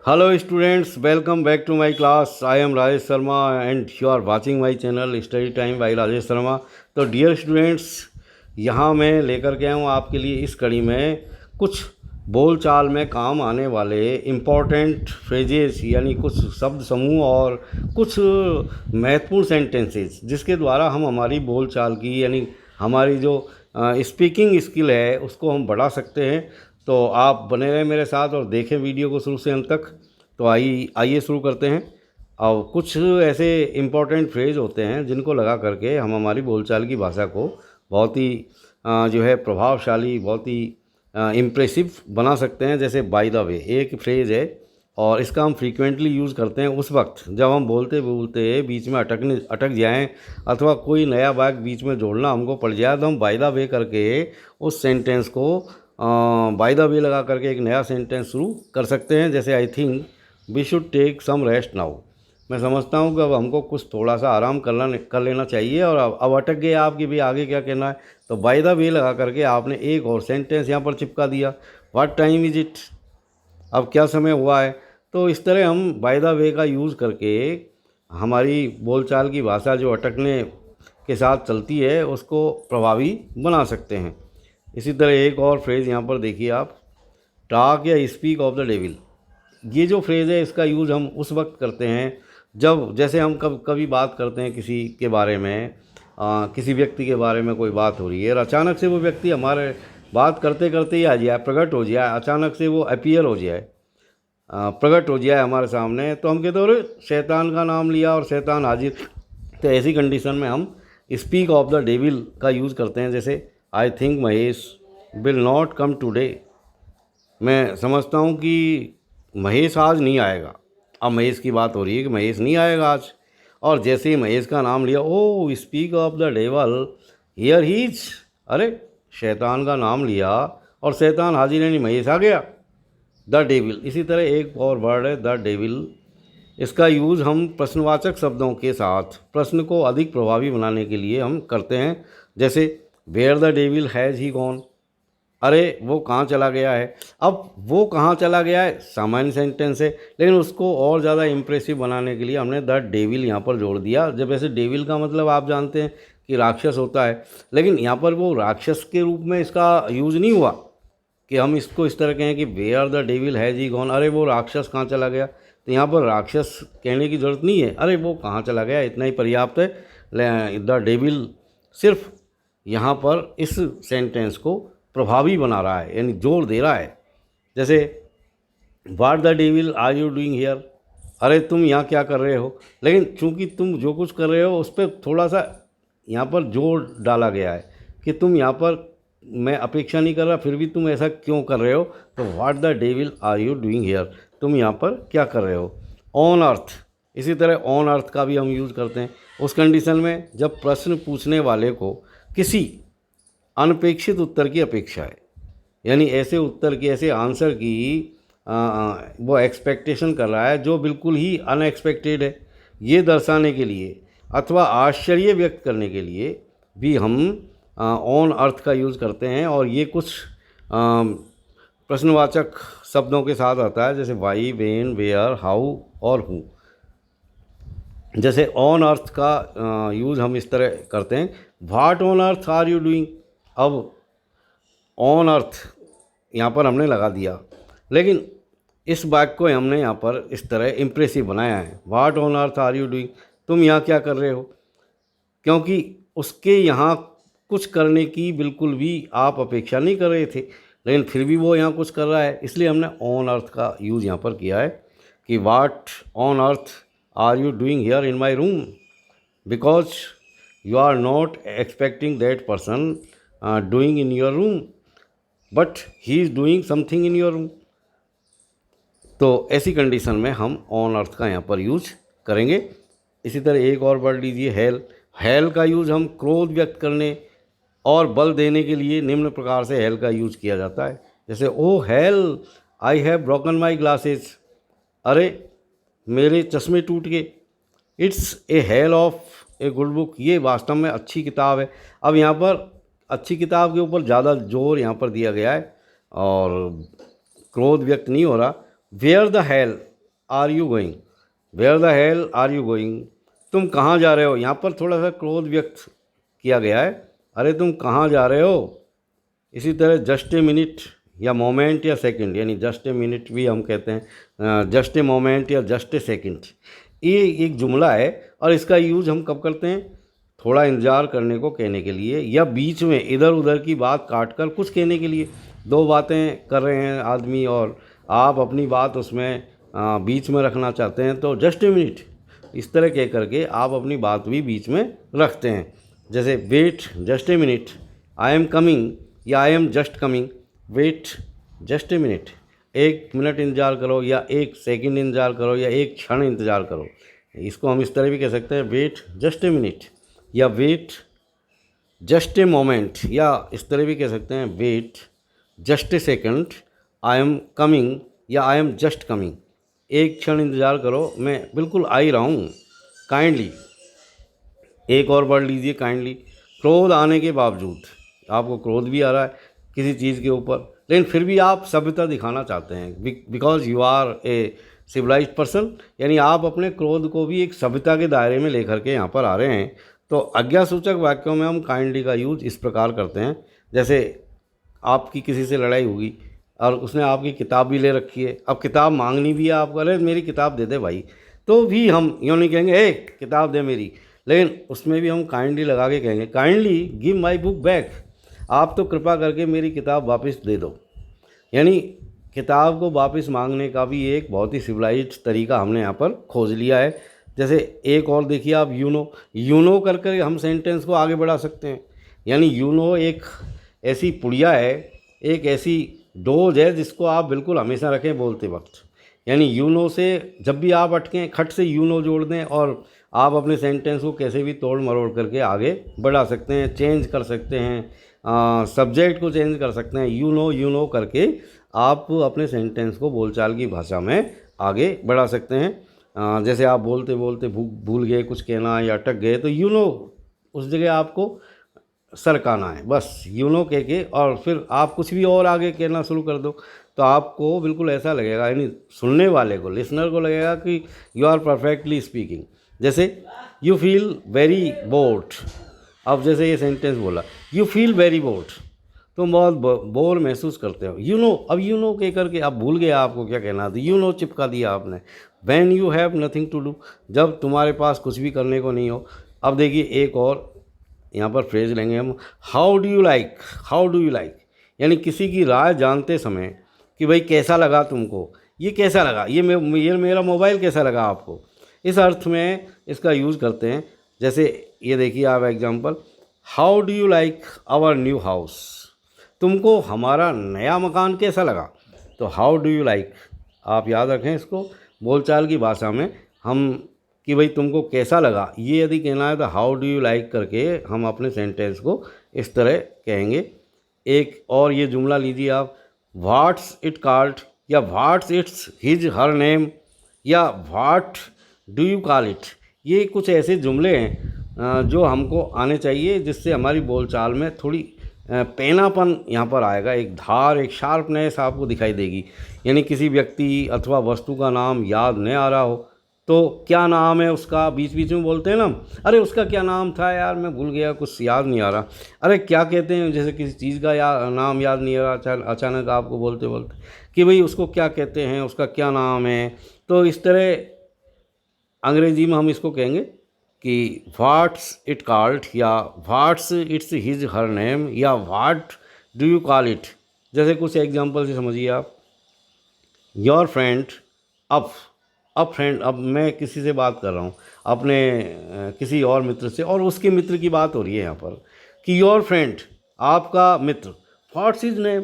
Hello students, welcome back to my class. I am Rajesh Sharma and you are watching my channel Study Time by Rajesh Sharma. तो dear students, यहाँ मैं लेकर के आया हूँ आपके लिए इस कड़ी में कुछ बोलचाल में काम आने वाले इम्पॉर्टेंट फ्रेजेस यानी कुछ शब्द समूह और कुछ महत्वपूर्ण सेंटेंसेस जिसके द्वारा हम हमारी बोलचाल की यानी हमारी जो स्पीकिंग स्किल है उसको हम बढ़ा सकते हैं। तो आप बने रहें मेरे साथ और देखें वीडियो को शुरू से अंत तक। तो आइए शुरू करते हैं। और कुछ ऐसे इम्पॉर्टेंट फ्रेज होते हैं जिनको लगा करके हम हमारी बोलचाल की भाषा को बहुत ही जो है प्रभावशाली, बहुत ही इम्प्रेसिव बना सकते हैं। जैसे बाय द वे एक फ्रेज़ है और इसका हम फ्रीक्वेंटली यूज़ करते हैं उस वक्त जब हम बोलते बोलते बीच में अटक जाएं अथवा कोई नया वाक्य बीच में जोड़ना हमको पड़ जाए तो हम बाय द वे करके उस सेंटेंस को बाय द वे लगा करके एक नया सेंटेंस शुरू कर सकते हैं। जैसे I think we should take some rest now. मैं समझता हूँ कि अब हमको कुछ थोड़ा सा आराम कर लेना चाहिए। और अब अटक गए आप कि भाई आगे क्या कहना है, तो बाय द वे लगा करके आपने एक और सेंटेंस यहाँ पर चिपका दिया, व्हाट टाइम इज़ इट, अब क्या समय हुआ है। तो इस तरह हम बाय द वे का यूज़ करके हमारी बोलचाल की भाषा जो अटकने के साथ चलती है उसको प्रभावी बना सकते हैं। इसी तरह एक और फ्रेज़ यहाँ पर देखिए आप, टॉक या स्पीक ऑफ द डेविल। ये जो फ्रेज़ है इसका यूज़ हम उस वक्त करते हैं जब जैसे हम कभी बात करते हैं किसी के बारे में, किसी व्यक्ति के बारे में कोई बात हो रही है और अचानक से वो व्यक्ति हमारे बात करते करते ही आ जाए, प्रकट हो जाए, अचानक से वो अपीयर हो जाए, प्रकट हो जाए हमारे सामने, तो हम कहते हैं अरे शैतान का नाम लिया और शैतान हाजिर। तो ऐसी कंडीशन में हम स्पीक ऑफ द डेविल का यूज़ करते हैं। जैसे I think Mahesh will not come today. मैं समझता हूँ कि महेश आज नहीं आएगा। अब महेश की बात हो रही है कि महेश नहीं आएगा आज, और जैसे ही महेश का नाम लिया, oh speak of the devil here he's, अरे शैतान का नाम लिया और शैतान हाजिर यानी महेश आ गया, द डेविल। इसी तरह एक और वर्ड है द डेविल। इसका यूज़ हम प्रश्नवाचक शब्दों के साथ प्रश्न को अधिक प्रभावी बनाने के लिए हम करते हैं। जैसे where the devil has he gone, अरे वो कहाँ चला गया है। अब वो कहाँ चला गया है सामान्य सेंटेंस है, लेकिन उसको और ज़्यादा इम्प्रेसिव बनाने के लिए हमने द डेविल यहाँ पर जोड़ दिया। जब ऐसे डेविल का मतलब आप जानते हैं कि राक्षस होता है, लेकिन यहाँ पर वो राक्षस के रूप में इसका यूज़ नहीं हुआ कि हम इसको इस तरह कहें कि where the devil has he gone, अरे वो राक्षस कहाँ चला गया। तो यहाँ पर राक्षस कहने की ज़रूरत नहीं है, अरे वो कहाँ चला गया, इतना ही पर्याप्त है। द डेविल सिर्फ यहाँ पर इस सेंटेंस को प्रभावी बना रहा है, यानी जोर दे रहा है। जैसे what the devil are you doing here, अरे तुम यहाँ क्या कर रहे हो। लेकिन चूंकि तुम जो कुछ कर रहे हो उस पर थोड़ा सा यहाँ पर जोर डाला गया है कि तुम यहाँ पर, मैं अपेक्षा नहीं कर रहा फिर भी तुम ऐसा क्यों कर रहे हो। तो what the devil are you doing here, तुम यहाँ पर क्या कर रहे हो। ऑन अर्थ, इसी तरह ऑन अर्थ का भी हम यूज़ करते हैं उस कंडीशन में जब प्रश्न पूछने वाले को किसी अनपेक्षित उत्तर की अपेक्षा है, यानी ऐसे उत्तर की, ऐसे आंसर की वो एक्सपेक्टेशन कर रहा है जो बिल्कुल ही अनएक्सपेक्टेड है। ये दर्शाने के लिए अथवा आश्चर्य व्यक्त करने के लिए भी हम ऑन अर्थ का यूज़ करते हैं। और ये कुछ प्रश्नवाचक शब्दों के साथ आता है, जैसे वाई, वेन, वेयर, हाउ और हु। जैसे ऑन अर्थ का यूज़ हम इस तरह करते हैं, what on earth are you doing. अब ऑन अर्थ यहाँ पर हमने लगा दिया, लेकिन इस वाक्य को हमने यहाँ पर इस तरह इम्प्रेसिव बनाया है, what on earth are you doing, तुम यहाँ क्या कर रहे हो। क्योंकि उसके यहाँ कुछ करने की बिल्कुल भी आप अपेक्षा नहीं कर रहे थे, लेकिन फिर भी वो यहाँ कुछ कर रहा है, इसलिए हमने ऑन अर्थ का यूज़ यहाँ पर किया है कि what on earth are you doing here in my room, because you are not expecting that person doing in your room, but he is doing something in your room। तो ऐसी condition में हम on earth का यहाँ पर use करेंगे। इसी तरह एक और वर्ड लीजिए हेल। हेल का यूज़ हम क्रोध व्यक्त करने और बल देने के लिए निम्न प्रकार से हेल का यूज़ किया जाता है। जैसे oh hell I have broken my glasses, अरे मेरे चश्मे टूट गए। It's a hell of a good book, ये वास्तव में अच्छी किताब है। अब यहाँ पर अच्छी किताब के ऊपर ज़्यादा जोर यहाँ पर दिया गया है और क्रोध व्यक्त नहीं हो रहा। Where the hell, are you going, where the hell are you going, तुम कहाँ जा रहे हो। यहाँ पर थोड़ा सा क्रोध व्यक्त किया गया है, अरे तुम कहाँ जा रहे हो। इसी तरह जस्ट ए मिनट या मोमेंट या सेकंड, यानी जस्ट ए मिनट भी हम कहते हैं, जस्ट ए मोमेंट या जस्ट ए सेकंड, ये एक जुमला है और इसका यूज़ हम कब करते हैं, थोड़ा इंतज़ार करने को कहने के लिए, या बीच में इधर उधर की बात काट कर कुछ कहने के लिए। दो बातें कर रहे हैं आदमी और आप अपनी बात उसमें बीच में रखना चाहते हैं, तो जस्ट ए मिनट इस तरह कह करके आप अपनी बात भी बीच में रखते हैं। जैसे wait just a minute, I am coming या I am just coming, wait just a minute, एक मिनट इंतज़ार करो या एक सेकंड इंतज़ार करो या एक क्षण इंतज़ार करो। इसको हम इस तरह भी कह सकते हैं, वेट जस्ट ए मिनट या वेट जस्ट ए मोमेंट, या इस तरह भी कह सकते हैं, wait just a second, I am coming या आई एम जस्ट कमिंग, एक क्षण इंतज़ार करो, मैं बिल्कुल आ ही रहा हूँ। काइंडली, एक और वर्ड लीजिए काइंडली। क्रोध आने के बावजूद, आपको क्रोध भी आ रहा है किसी चीज़ के ऊपर, लेकिन फिर भी आप सभ्यता दिखाना चाहते हैं, because you are a civilised person, यानी आप अपने क्रोध को भी एक सभ्यता के दायरे में लेकर के यहाँ पर आ रहे हैं। तो आज्ञासूचक वाक्यों में हम काइंडली का यूज इस प्रकार करते हैं, जैसे आपकी किसी से लड़ाई होगी और उसने आपकी किताब भी ले रखी है, अब किताब मांगनी भी है आपको, अरे मेरी किताब दे दे भाई, तो भी हम यूँ नहीं कहेंगे ए किताब दे मेरी, लेकिन उसमें भी हम काइंडली लगा के कहेंगे, kindly give my book back, आप तो कृपा करके मेरी किताब वापस दे दो। यानी किताब को वापस मांगने का भी एक बहुत ही सिविलाइज्ड तरीका हमने यहाँ पर खोज लिया है। जैसे एक और देखिए आप, यू नो करके हम सेंटेंस को आगे बढ़ा सकते हैं। यानी यू नो एक ऐसी पुड़िया है, एक ऐसी डोज है जिसको आप बिल्कुल हमेशा रखें बोलते वक्त। यानी यू नो से जब भी आप अटकें, खट से यू नो जोड़ दें और आप अपने सेंटेंस को कैसे भी तोड़ मरोड़ करके आगे बढ़ा सकते हैं, चेंज कर सकते हैं, सब्जेक्ट को चेंज कर सकते हैं। यू नो करके आप अपने सेंटेंस को बोलचाल की भाषा में आगे बढ़ा सकते हैं। जैसे आप बोलते बोलते भूल गए कुछ कहना या अटक गए, तो यू नो उस जगह आपको सरकाना है, बस यू नो कह के, और फिर आप कुछ भी और आगे कहना शुरू कर दो तो आपको बिल्कुल ऐसा लगेगा, यानी सुनने वाले को, लिसनर को लगेगा कि यू आर परफेक्टली स्पीकिंग। जैसे यू फील वेरी बोर्ड, अब जैसे ये सेंटेंस बोला, यू फील वेरी बोर्ड, तुम बहुत बोर महसूस करते हो। यू नो, अब यू नो कह करके आप भूल गए आपको क्या कहना था, यू नो चिपका दिया आपने। When you have nothing to do, जब तुम्हारे पास कुछ भी करने को नहीं हो। अब देखिए एक और यहाँ पर फ्रेज लेंगे हम, how do you like, how do you like, यानी किसी की राय जानते समय कि भाई कैसा लगा तुमको, ये कैसा लगा, ये मेरा मोबाइल कैसा लगा आपको, इस अर्थ में इसका यूज़ करते हैं। जैसे ये देखिए आप example, how do you like our new house, तुमको हमारा नया मकान कैसा लगा। तो हाउ डू यू लाइक, आप याद रखें इसको, बोलचाल की भाषा में हम कि भाई तुमको कैसा लगा, ये यदि कहना है तो हाउ डू यू लाइक करके हम अपने सेंटेंस को इस तरह कहेंगे। एक और ये जुमला लीजिए आप, व्हाट्स इट कॉल्ड, या what's its his her name, या what do you call it. ये कुछ ऐसे जुमले हैं जो हमको आने चाहिए, जिससे हमारी बोलचाल में थोड़ी पैनापन यहाँ पर आएगा, एक धार, एक शार्पनेस आपको दिखाई देगी। यानी किसी व्यक्ति अथवा वस्तु का नाम याद नहीं आ रहा हो तो क्या नाम है उसका, बीच बीच में बोलते हैं ना, अरे उसका क्या नाम था यार मैं भूल गया, कुछ याद नहीं आ रहा। अरे क्या कहते हैं, जैसे किसी चीज़ का नाम याद नहीं आ रहा, अचानक आपको बोलते बोलते कि भाई उसको क्या कहते हैं, उसका क्या नाम है। तो इस तरह अंग्रेजी में हम इसको कहेंगे कि व्हाट्स इट कॉल्ड, या what's its his her name, या what do you call it. जैसे कुछ एग्जांपल से समझिए आप, योर फ्रेंड, अब फ्रेंड, अब मैं किसी से बात कर रहा हूँ अपने किसी और मित्र से, और उसके मित्र की बात हो रही है यहाँ पर कि योर फ्रेंड, आपका मित्र, व्हाट्स हिज नेम,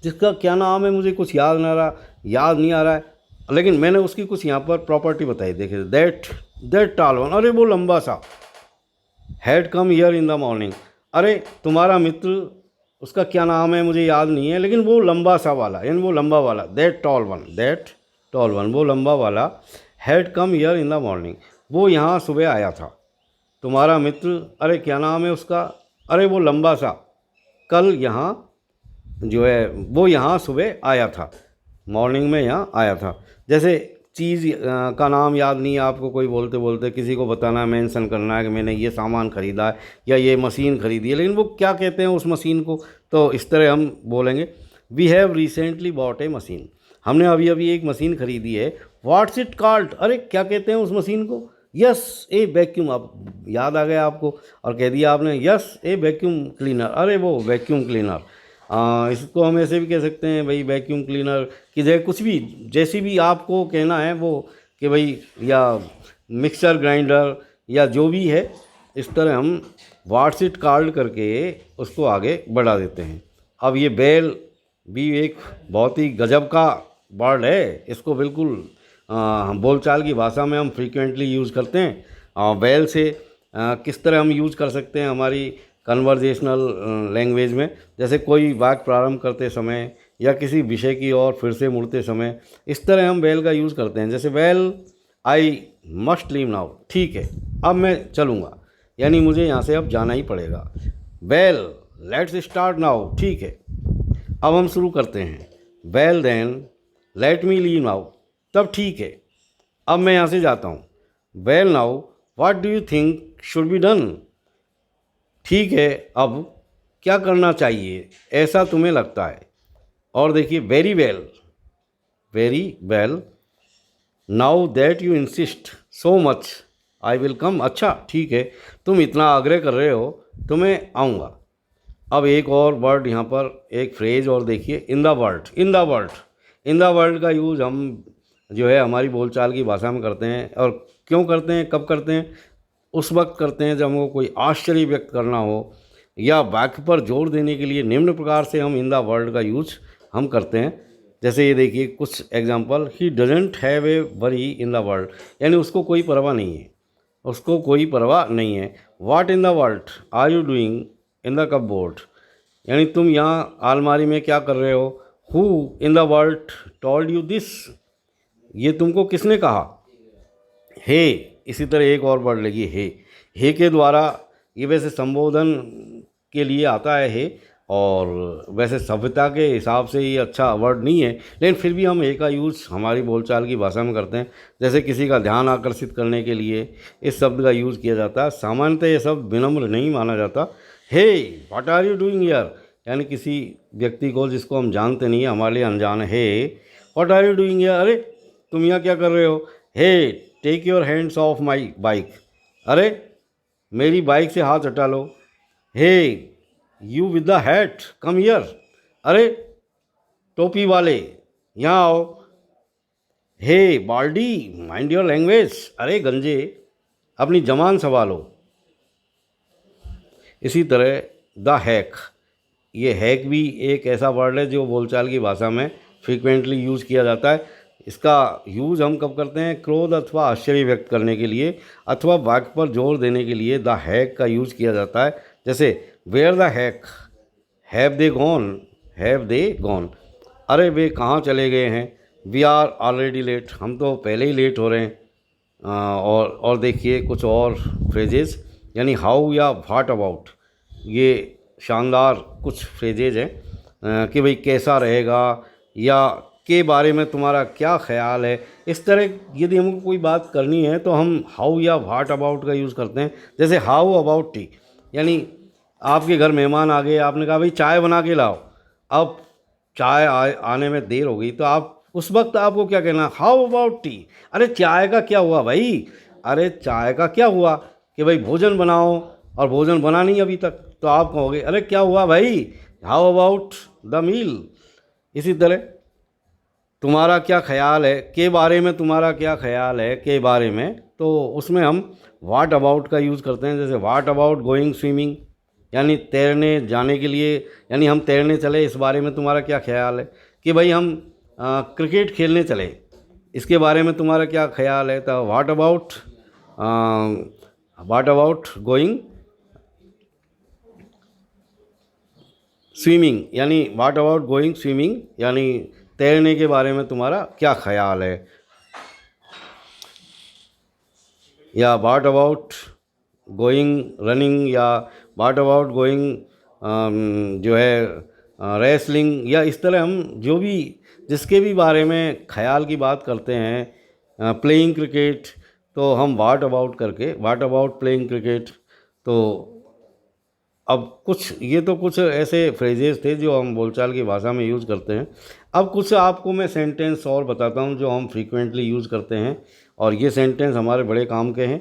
जिसका क्या नाम है मुझे कुछ याद नहीं आ रहा है, लेकिन मैंने उसकी कुछ यहाँ पर प्रॉपर्टी बताई। देखिए, दैट टॉल वन, अरे वो लंबा सा, had come here in the morning, अरे तुम्हारा मित्र, उसका क्या नाम है मुझे याद नहीं है, लेकिन वो लंबा सा वाला, यानी वो लंबा वाला, दैट टॉल वन, वो लंबा वाला, had come here in the morning, वो यहाँ सुबह आया था। तुम्हारा मित्र, अरे क्या नाम है उसका, अरे वो लंबा सा, कल यहाँ जो है वो यहाँ सुबह आया था, मॉर्निंग में यहाँ आया था। जैसे चीज़ का नाम याद नहीं है आपको, कोई बोलते बोलते किसी को बताना है, मेंशन करना है कि मैंने ये सामान ख़रीदा है या ये मशीन ख़रीदी है, लेकिन वो क्या कहते हैं उस मशीन को, तो इस तरह हम बोलेंगे we have recently bought a machine, हमने अभी अभी एक मशीन ख़रीदी है। व्हाट्स इट कॉल्ड, अरे क्या कहते हैं उस मशीन को? यस ए वैक्यूम, अब याद आ गया आपको और कह दिया आपने यस ए वैक्यूम क्लीनर, अरे वो वैक्यूम क्लीनर। इसको हम ऐसे भी कह सकते हैं भाई वैक्यूम क्लीनर की जगह कुछ भी, जैसी भी आपको कहना है वो, कि भाई या मिक्सर ग्राइंडर या जो भी है, इस तरह हम व्हाट्स इट कॉल्ड करके उसको आगे बढ़ा देते हैं। अब ये बेल भी एक बहुत ही गजब का वर्ड है, इसको बिल्कुल बोलचाल की भाषा में हम फ्रीक्वेंटली यूज़ करते हैं। बेल से किस तरह हम यूज़ कर सकते हैं हमारी कन्वर्जेशनल लैंग्वेज में, जैसे कोई वाक्य प्रारंभ करते समय या किसी विषय की ओर फिर से मुड़ते समय, इस तरह हम वेल का यूज़ करते हैं। जैसे well I must leave now, ठीक है अब मैं चलूँगा, यानी मुझे यहाँ से अब जाना ही पड़ेगा। वेल लेट्स स्टार्ट नाउ, ठीक है अब हम शुरू करते हैं। Well then let me leave now, तब ठीक है अब मैं यहाँ से जाता हूँ। Well now what do you think should be done, ठीक है अब क्या करना चाहिए ऐसा तुम्हें लगता है। और देखिए very well, very well now that you insist so much I will come, अच्छा ठीक है तुम इतना आग्रह कर रहे हो तो मैं आऊँगा। अब एक और वर्ड यहाँ पर, एक फ्रेज और देखिए, इन the world, in the world, in the world का यूज़ हम जो है हमारी बोलचाल की भाषा में करते हैं। और क्यों करते हैं, कब करते हैं? उस वक्त करते हैं जब हमको कोई आश्चर्य व्यक्त करना हो या वाक्य पर जोर देने के लिए निम्न प्रकार से हम इन द वर्ल्ड का यूज हम करते हैं। जैसे ये देखिए कुछ example, he doesn't have a worry in the world, यानी उसको कोई परवाह नहीं है, उसको कोई परवाह नहीं है। What in the world are you doing in the cupboard, यानी तुम यहाँ अलमारी में क्या कर रहे हो। Who in the world told you this, ये तुमको किसने कहा। हे, इसी तरह एक और वर्ड लगी हे के द्वारा, ये वैसे संबोधन के लिए आता है हे, और वैसे सभ्यता के हिसाब से ये अच्छा वर्ड नहीं है, लेकिन फिर भी हम हे का यूज़ हमारी बोलचाल की भाषा में करते हैं। जैसे किसी का ध्यान आकर्षित करने के लिए इस शब्द का यूज़ किया जाता है। सामान्यतः ये शब्द विनम्र नहीं माना जाता। Hey what are you doing here, यानी किसी व्यक्ति को जिसको हम जानते नहीं है, हमारे लिए अनजान है, hey what are you doing here, अरे तुम यहाँ क्या कर रहे हो। Hey take your hands off my bike, अरे मेरी बाइक से हाथ हटा लो। Hey you with the hat come here, अरे टोपी वाले यहाँ आओ। Hey baldy mind your language, अरे गंजे अपनी जबान संभालो। इसी तरह द हैक, ये हैक भी एक ऐसा वर्ड है जो बोलचाल की भाषा में फ्रीक्वेंटली यूज़ किया जाता है। इसका यूज़ हम कब करते हैं, क्रोध अथवा आश्चर्य व्यक्त करने के लिए अथवा वाक्य पर जोर देने के लिए द हैक का यूज़ किया जाता है। जैसे where the heck have they gone, have they gone, अरे वे कहाँ चले गए हैं। वी आर ऑलरेडी लेट, हम तो पहले ही लेट हो रहे हैं। और देखिए कुछ और फ्रेजेस, यानी हाउ या व्हाट अबाउट, ये शानदार कुछ फ्रेजेज हैं कि भाई कैसा रहेगा या के बारे में तुम्हारा क्या ख्याल है। इस तरह यदि हमको कोई बात करनी है तो हम हाउ या व्हाट अबाउट का यूज़ करते हैं। जैसे हाउ अबाउट टी, यानी आपके घर मेहमान आ गए, आपने कहा भाई चाय बना के लाओ। अब चाय आने में देर हो गई तो आप उस वक्त आपको क्या कहना, हाउ अबाउट टी, अरे चाय का क्या हुआ भाई, अरे चाय का क्या हुआ कि भाई भोजन बनाओ और भोजन बना नहीं अभी तक, तो आप कहोगे अरे क्या हुआ भाई, हाउ अबाउट द मील। इसी तरह तुम्हारा क्या ख्याल है के बारे में, तुम्हारा क्या ख्याल है के बारे में, तो उसमें हम व्हाट अबाउट का यूज़ करते हैं। जैसे व्हाट अबाउट गोइंग स्विमिंग, यानी तैरने जाने के लिए, यानी हम तैरने चले, इस बारे में तुम्हारा क्या ख्याल है। कि भाई हम क्रिकेट खेलने चले, इसके बारे में तुम्हारा क्या ख्याल है। तो व्हाट अबाउट गोइंग स्विमिंग, यानी व्हाट अबाउट गोइंग स्विमिंग, यानी तैरने के बारे में तुम्हारा क्या ख्याल है। या व्हाट अबाउट गोइंग रनिंग, या व्हाट अबाउट गोइंग जो है रेसलिंग, या इस तरह हम जो भी जिसके भी बारे में ख्याल की बात करते हैं प्लेइंग क्रिकेट, तो हम व्हाट अबाउट करके व्हाट अबाउट प्लेइंग क्रिकेट। तो अब ये तो कुछ ऐसे फ्रेजेस थे जो हम बोलचाल की भाषा में यूज़ करते हैं। अब कुछ आपको मैं सेंटेंस और बताता हूँ जो हम फ्रीक्वेंटली यूज़ करते हैं, और ये सेंटेंस हमारे बड़े काम के हैं,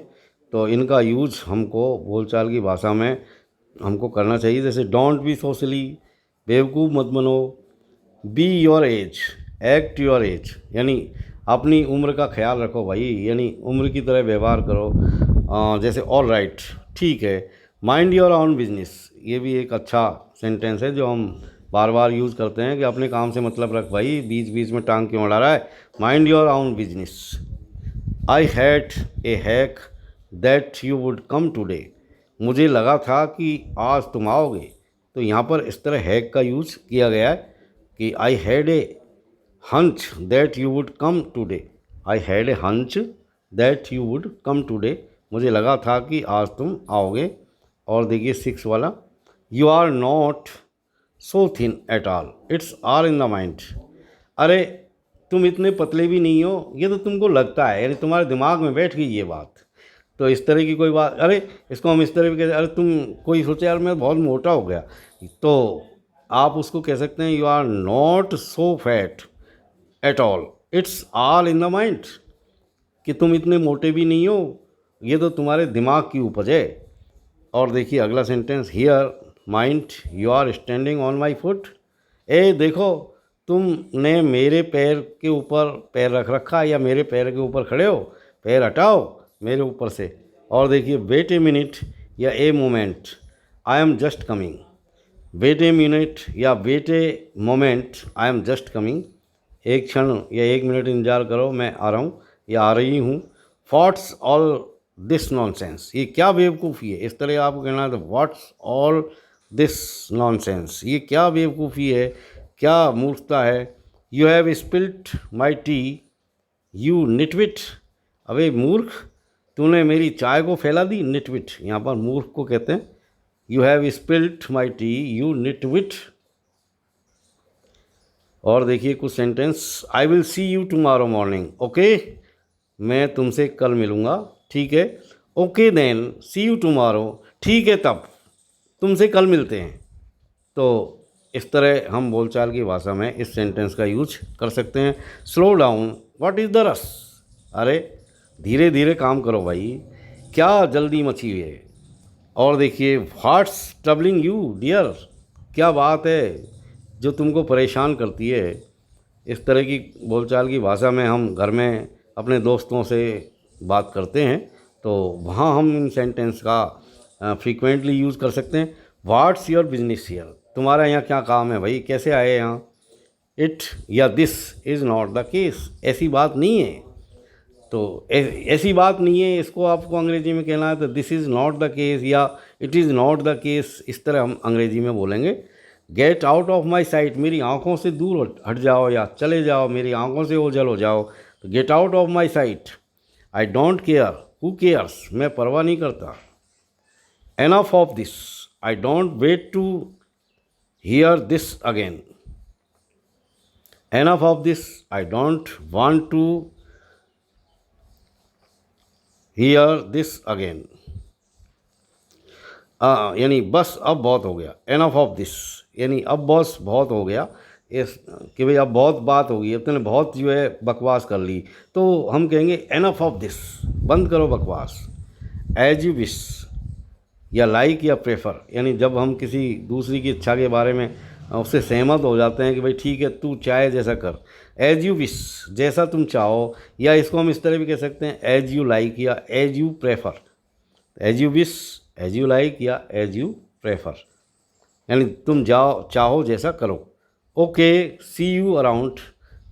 तो इनका यूज हमको बोलचाल की भाषा में हमको करना चाहिए। जैसे डोंट बी सो सिली, बेवकूफ़ मत बनो, be your age, act your age, यानी अपनी उम्र का ख्याल रखो भाई, यानी उम्र की तरह व्यवहार करो। जैसे ऑल राइट, ठीक है। माइंड योर ओन बिजनेस, ये भी एक अच्छा सेंटेंस है जो हम बार बार यूज़ करते हैं कि अपने काम से मतलब रख भाई, बीच बीच में टांग क्यों अड़ा रहा है। Mind your own business. I had a hack that you would come today, मुझे लगा था कि आज तुम आओगे। तो यहाँ पर इस तरह हैक का यूज़ किया गया है कि I had a hunch that you would come today, I had a hunch that you would come today, मुझे लगा था कि आज तुम आओगे। और देखिए 6 वाला, you are not so thin at all, it's are in the mind. अरे तुम इतने पतले भी नहीं हो, ये तो तुमको लगता है, यानी तुम्हारे दिमाग में बैठ गई ये बात। तो इस तरह की कोई बात, अरे इसको हम इस तरह भी कहते हैं, अरे तुम कोई सोचे यार मैं बहुत मोटा हो गया, तो आप उसको कह सकते हैं you are not so fat at all, it's all in the mind, कि तुम इतने मोटे भी नहीं हो, ये तो तुम्हारे दिमाग की उपज है। और देखिए अगला sentence, here mind you are standing on my foot, ए देखो तुमने मेरे पैर के ऊपर पैर रख रखा, या मेरे पैर के ऊपर खड़े हो, पैर हटाओ मेरे ऊपर से। और देखिए वेट ए मिनट या a moment, I am just coming, wait a minute या wait a moment, I am just coming, एक क्षण या एक मिनट इंतजार करो, मैं आ रहा हूँ या आ रही हूँ। व्हाट्स ऑल दिस नॉनसेंस, ये क्या बेवकूफ़ी है, इस तरह आपको कहना है। तो व्हाट्स ऑल दिस नॉनसेंस, ये क्या बेवकूफ़ी है, क्या मूर्खता है। You have spilt my tea you nitwit, अबे मूर्ख तूने मेरी चाय को फैला दी। निटविट यहाँ पर मूर्ख को कहते हैं। You have spilt my tea you nitwit. और देखिए कुछ sentence, I will see you tomorrow morning, okay, मैं तुमसे कल मिलूँगा, ठीक है। Okay then see you tomorrow, ठीक है तब तुमसे कल मिलते हैं। तो इस तरह हम बोलचाल की भाषा में इस सेंटेंस का यूज कर सकते हैं। Slow down, what is the rush, अरे धीरे धीरे काम करो भाई, क्या जल्दी मची हुई है। और देखिए व्हाट्स ट्रबलिंग यू डियर, क्या बात है जो तुमको परेशान करती है। इस तरह की बोलचाल की भाषा में हम घर में अपने दोस्तों से बात करते हैं, तो वहाँ हम इन सेंटेंस का फ्रीक्वेंटली यूज़ कर सकते हैं। व्हाट्स योर बिजनेस हियर, तुम्हारा यहाँ क्या काम है भाई, कैसे आए यहाँ। इट या this is not the case, ऐसी बात नहीं है। तो ऐसी बात नहीं है, इसको आपको अंग्रेजी में कहना है तो this is not the case या it is not the case, इस तरह हम अंग्रेजी में बोलेंगे। Get out of my sight, मेरी आंखों से दूर हट जाओ या चले जाओ, मेरी आंखों से ओझल हो जाओ। तो get out of my sight. I don't care, who cares, मैं परवाह नहीं करता। Enough of this, I don't wait to hear this again. Enough of this, I don't want to hear this again, यानी बस अब बहुत हो गया। एनफ ऑफ दिस यानी अब बस बहुत हो गया, इस कि भाई अब बहुत बात हो गई, अब तूने बहुत जो है बकवास कर ली, तो हम कहेंगे एनफ ऑफ दिस, बंद करो बकवास। एज यू विश या लाइक या प्रेफर, यानी जब हम किसी दूसरी की इच्छा के बारे में उससे सहमत हो जाते हैं कि भाई ठीक है तू चाहे जैसा कर। एज यू विश, जैसा तुम चाहो, या इसको हम इस तरह भी कह सकते हैं एज यू लाइक या as you prefer. As you wish, as you like या एज यू प्रेफर, यानी तुम जाओ चाहो जैसा करो। Okay see you around,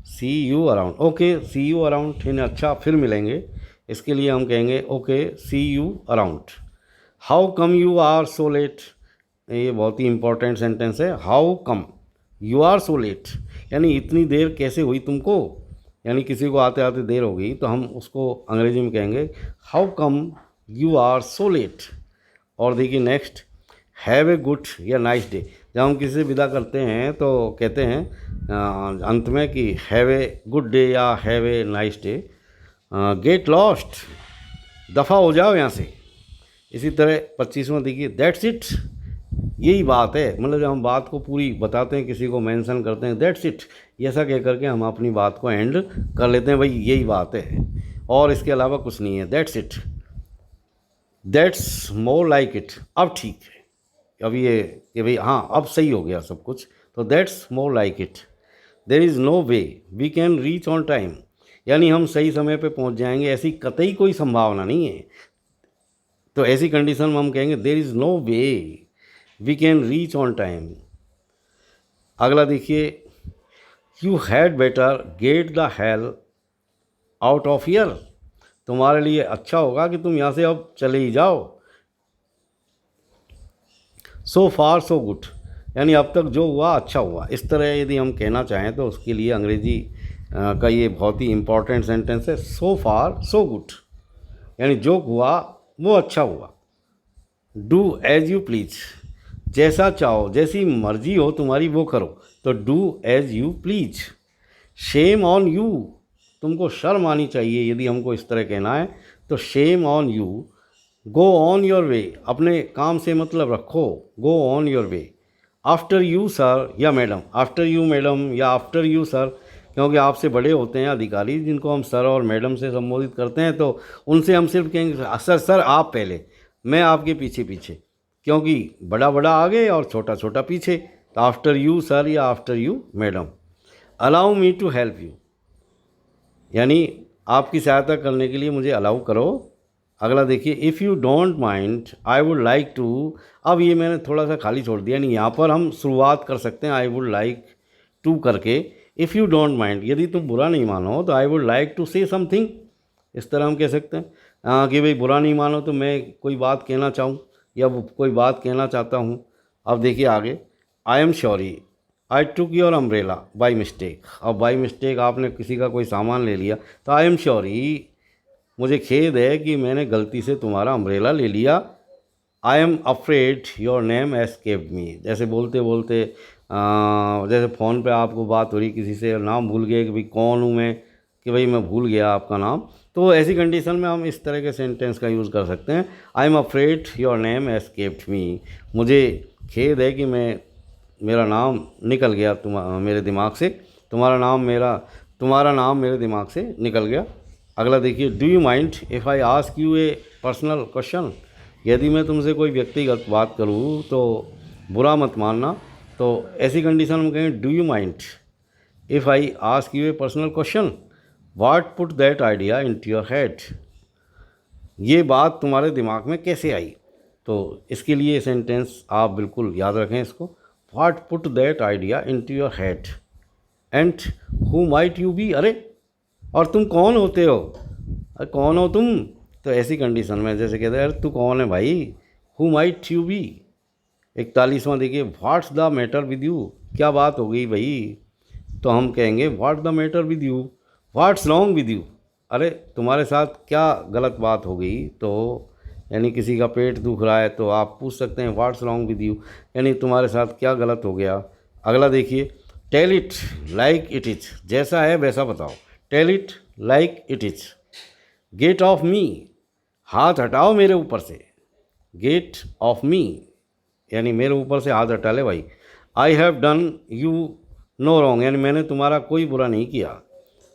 see you around, okay see you around, यानी अच्छा फिर मिलेंगे, इसके लिए हम कहेंगे okay see you around. How come you are so late, ये बहुत ही इंपॉर्टेंट सेंटेंस है। How come you are so late, यानी इतनी देर कैसे हुई तुमको, यानी किसी को आते आते देर हो गई, तो हम उसको अंग्रेजी में कहेंगे how come you are so late. और देखिए नेक्स्ट, हैव ए गुड या नाइस डे, जब हम किसी से विदा करते हैं तो कहते हैं अंत में कि हैव ए गुड डे या have a nice day. Get lost, दफ़ा हो जाओ यहाँ से। इसी तरह 25वां देखिए, दैट्स इट, यही बात है। मतलब जब हम बात को पूरी बताते हैं, किसी को मेंशन करते हैं दैट्स इट, ऐसा कह करके हम अपनी बात को एंड कर लेते हैं, भाई यही बात है और इसके अलावा कुछ नहीं है। That's it, that's more like it, अब ठीक है, अब ये कि भाई हाँ अब सही हो गया सब कुछ, तो that's more like it. There is no way we can reach on time, यानी हम सही समय पे पहुंच जाएंगे, ऐसी कतई कोई संभावना नहीं है। तो ऐसी कंडीशन में हम कहेंगे there is no way we can reach on time. अगला देखिए, you had better get the hell out of here, तुम्हारे लिए अच्छा होगा कि तुम यहाँ से अब चले ही जाओ। सो फार सो गुड, यानी अब तक जो हुआ अच्छा हुआ, इस तरह यदि हम कहना चाहें तो उसके लिए अंग्रेजी का ये बहुत ही इम्पॉर्टेंट सेंटेंस है। सो फार सो गुड, यानी जो हुआ वो अच्छा हुआ। डू एज यू प्लीज, जैसा चाहो जैसी मर्जी हो तुम्हारी वो करो, तो do as you please. Shame on you, तुमको शर्म आनी चाहिए यदि हमको इस तरह कहना है, तो Shem on you. Go on your way, अपने काम से मतलब रखो, go on your way. After you sir या मैडम, आफ्टर यू मैडम या आफ्टर यू सर, क्योंकि आपसे बड़े होते हैं अधिकारी जिनको हम सर और मैडम से संबोधित करते हैं, तो उनसे हम सिर्फ कहेंगे सर सर आप पहले, मैं आपके पीछे पीछे, क्योंकि बड़ा बड़ा आगे और छोटा छोटा पीछे, तो आफ्टर यू सर या after you madam. Allow me to help you, यानी आपकी सहायता करने के लिए मुझे अलाउ करो। अगला देखिए, if you don't mind I would like to, अब ये मैंने थोड़ा सा खाली छोड़ दिया, यानी यहाँ पर हम शुरुआत कर सकते हैं आई वुड लाइक टू करके। इफ़ यू डोंट माइंड, यदि तुम बुरा नहीं मानो तो I would like to say something, इस तरह हम कह सकते हैं कि भाई बुरा नहीं मानो तो मैं कोई बात कहना चाहूँ या कोई बात कहना चाहता हूँ। अब देखिए आगे, I am sorry I took your umbrella by mistake, अब बाई मिस्टेक आपने किसी का कोई सामान ले लिया, तो आई एम सॉरी, मुझे खेद है कि मैंने गलती से तुम्हारा अम्ब्रेला ले लिया। I am afraid your name escaped me, जैसे बोलते बोलते जैसे फ़ोन पे आपको बात हो रही किसी से, नाम भूल गए कि भाई कौन हूँ मैं, कि भाई मैं भूल गया आपका नाम, तो ऐसी कंडीशन में हम इस तरह के सेंटेंस का यूज़ कर सकते हैं। I am afraid your name escaped me, मुझे खेद है कि मेरा नाम निकल गया मेरे दिमाग से, तुम्हारा नाम मेरे दिमाग से निकल गया। अगला देखिए, do you mind if I ask U A personal question, यदि मैं तुमसे कोई व्यक्तिगत बात करूँ तो बुरा मत मानना, तो ऐसी कंडीशन में कहें do you mind if I ask U A personal question, what put that idea into your head, ये बात तुम्हारे दिमाग में कैसे आई। तो इसके लिए सेंटेंस आप बिल्कुल याद रखें इसको, what put that idea into your head and who might you be, अरे और तुम कौन होते हो, अरे कौन हो तुम, तो ऐसी कंडीशन में जैसे कहते हैं अरे तू कौन है भाई, हु माइट यू बी। 41वां देखिए, what's the matter with you, क्या बात हो गई भाई, तो हम कहेंगे what the matter with you, what's wrong with you, अरे तुम्हारे साथ क्या गलत बात हो गई, तो यानी किसी का पेट दुख रहा है तो आप पूछ सकते हैं व्हाट्स रॉन्ग विद यू, यानी तुम्हारे साथ क्या गलत हो गया। अगला देखिए, tell it like it is, जैसा है वैसा बताओ, tell it like it is. Get off me, हाथ हटाओ मेरे ऊपर से, गेट ऑफ मी यानी मेरे ऊपर से हाथ हटा ले भाई। आई have done you no wrong, यानी मैंने तुम्हारा कोई बुरा नहीं किया,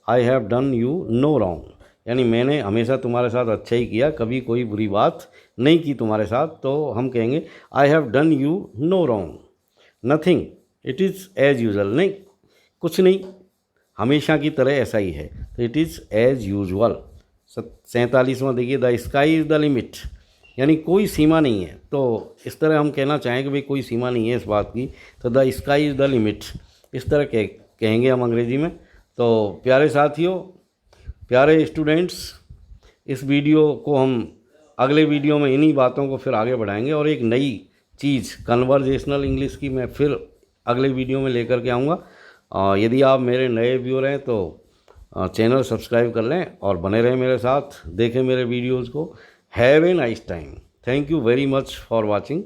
आई have done you no wrong, यानी मैंने हमेशा तुम्हारे साथ अच्छा ही किया, कभी कोई बुरी बात नहीं की तुम्हारे साथ, तो हम कहेंगे I have done you no wrong. Nothing it is as usual, नहीं कुछ नहीं, हमेशा की तरह ऐसा ही है, तो इट इज़ एज यूजुअल। 47वां देखिए, the sky is the limit, यानी कोई सीमा नहीं है, तो इस तरह हम कहना चाहें कि भाई कोई सीमा नहीं है इस बात की, तो the sky is the limit, इस तरह कहेंगे हम अंग्रेजी में। तो प्यारे साथियों, प्यारे स्टूडेंट्स, इस वीडियो को हम अगले वीडियो में इन्हीं बातों को फिर आगे बढ़ाएंगे और एक नई चीज़ कन्वर्जेशनल इंग्लिश की मैं फिर अगले वीडियो में लेकर के आऊँगा। यदि आप मेरे नए व्यूअर हैं तो चैनल सब्सक्राइब कर लें और बने रहें मेरे साथ, देखें मेरे वीडियोज़ को। Have a nice time, thank you very much for watching.